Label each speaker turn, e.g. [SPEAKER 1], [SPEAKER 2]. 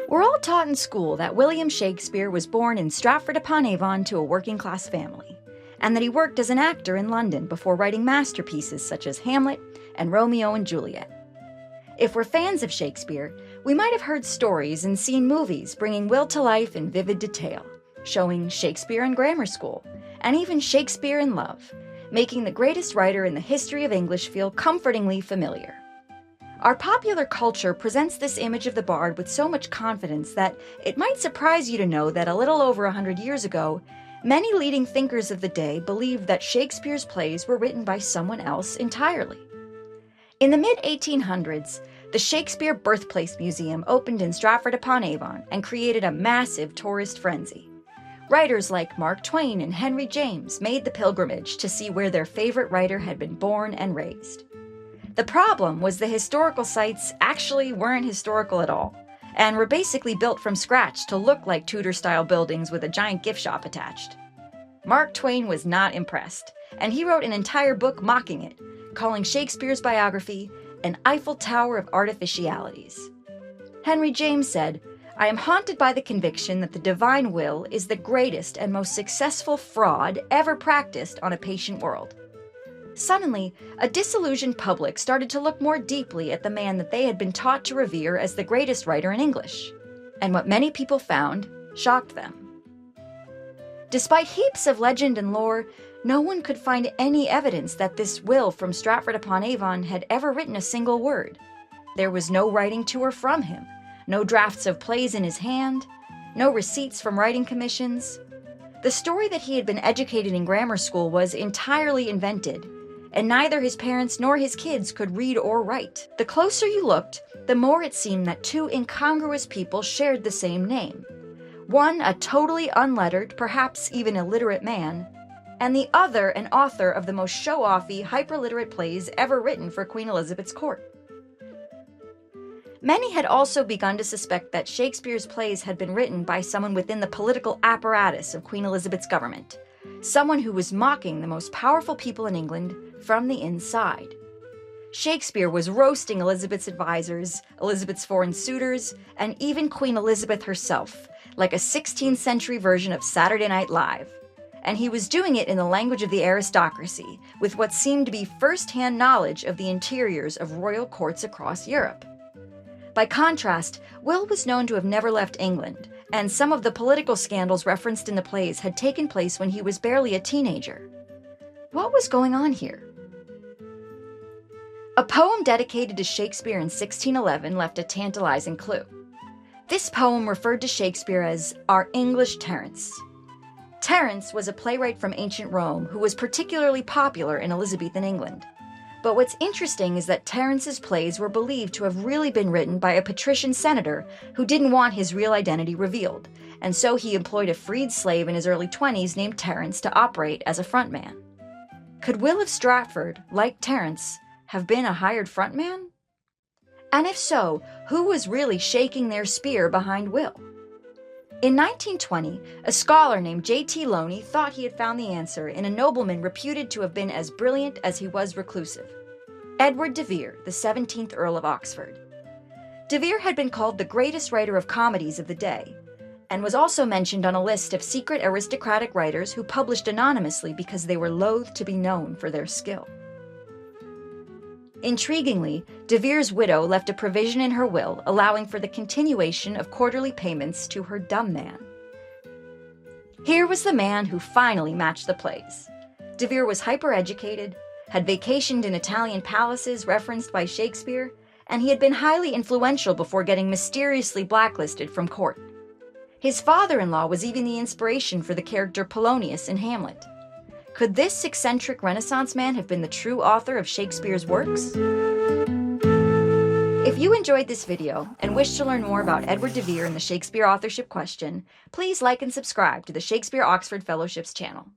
[SPEAKER 1] We're all taught in school that William Shakespeare was born in Stratford-upon-Avon to a working-class family, and that he worked as an actor in London before writing masterpieces such as Hamlet and Romeo and Juliet. If we're fans of Shakespeare, we might have heard stories and seen movies bringing Will to life in vivid detail, showing Shakespeare in grammar school, and even Shakespeare in love, making the greatest writer in the history of English feel comfortingly familiar. Our popular culture presents this image of the bard with so much confidence that it might surprise you to know that a little over 100 years ago, many leading thinkers of the day believed that Shakespeare's plays were written by someone else entirely. In the mid-1800s, the Shakespeare Birthplace Museum opened in Stratford-upon-Avon and created a massive tourist frenzy. Writers like Mark Twain and Henry James made the pilgrimage to see where their favorite writer had been born and raised. The problem was the historical sites actually weren't historical at all, and were basically built from scratch to look like Tudor-style buildings with a giant gift shop attached. Mark Twain was not impressed, and he wrote an entire book mocking it, calling Shakespeare's biography an Eiffel Tower of artificialities. Henry James said, "I am haunted by the conviction that the divine will is the greatest and most successful fraud ever practiced on a patient world." Suddenly, a disillusioned public started to look more deeply at the man that they had been taught to revere as the greatest writer in English, and what many people found shocked them. Despite heaps of legend and lore, no one could find any evidence that this Will from Stratford-upon-Avon had ever written a single word. There was no writing to or from him, no drafts of plays in his hand, no receipts from writing commissions. The story that he had been educated in grammar school was entirely invented, and neither his parents nor his kids could read or write. The closer you looked, the more it seemed that two incongruous people shared the same name. One a totally unlettered, perhaps even illiterate man, and the other an author of the most show-offy, hyperliterate plays ever written for Queen Elizabeth's court. Many had also begun to suspect that Shakespeare's plays had been written by someone within the political apparatus of Queen Elizabeth's government, someone who was mocking the most powerful people in England from the inside. Shakespeare was roasting Elizabeth's advisors, Elizabeth's foreign suitors, and even Queen Elizabeth herself, like a 16th century version of Saturday Night Live. And he was doing it in the language of the aristocracy, with what seemed to be first-hand knowledge of the interiors of royal courts across Europe. By contrast, Will was known to have never left England, and some of the political scandals referenced in the plays had taken place when he was barely a teenager. What was going on here? A poem dedicated to Shakespeare in 1611 left a tantalizing clue. This poem referred to Shakespeare as our English Terence. Terence was a playwright from ancient Rome who was particularly popular in Elizabethan England. But what's interesting is that Terence's plays were believed to have really been written by a patrician senator who didn't want his real identity revealed, and so he employed a freed slave in his early 20s named Terence to operate as a frontman. Could Will of Stratford, like Terence, have been a hired frontman? And if so, who was really shaking their spear behind Will? In 1920, a scholar named J.T. Loney thought he had found the answer in a nobleman reputed to have been as brilliant as he was reclusive, Edward de Vere, the 17th Earl of Oxford. De Vere had been called the greatest writer of comedies of the day, and was also mentioned on a list of secret aristocratic writers who published anonymously because they were loath to be known for their skill. Intriguingly, de Vere's widow left a provision in her will allowing for the continuation of quarterly payments to her dumb man. Here was the man who finally matched the plays. De Vere was hyper-educated, had vacationed in Italian palaces referenced by Shakespeare, and he had been highly influential before getting mysteriously blacklisted from court. His father-in-law was even the inspiration for the character Polonius in Hamlet. Could this eccentric Renaissance man have been the true author of Shakespeare's works? If you enjoyed this video and wish to learn more about Edward de Vere and the Shakespeare authorship question, please like and subscribe to the Shakespeare Oxford Fellowship's channel.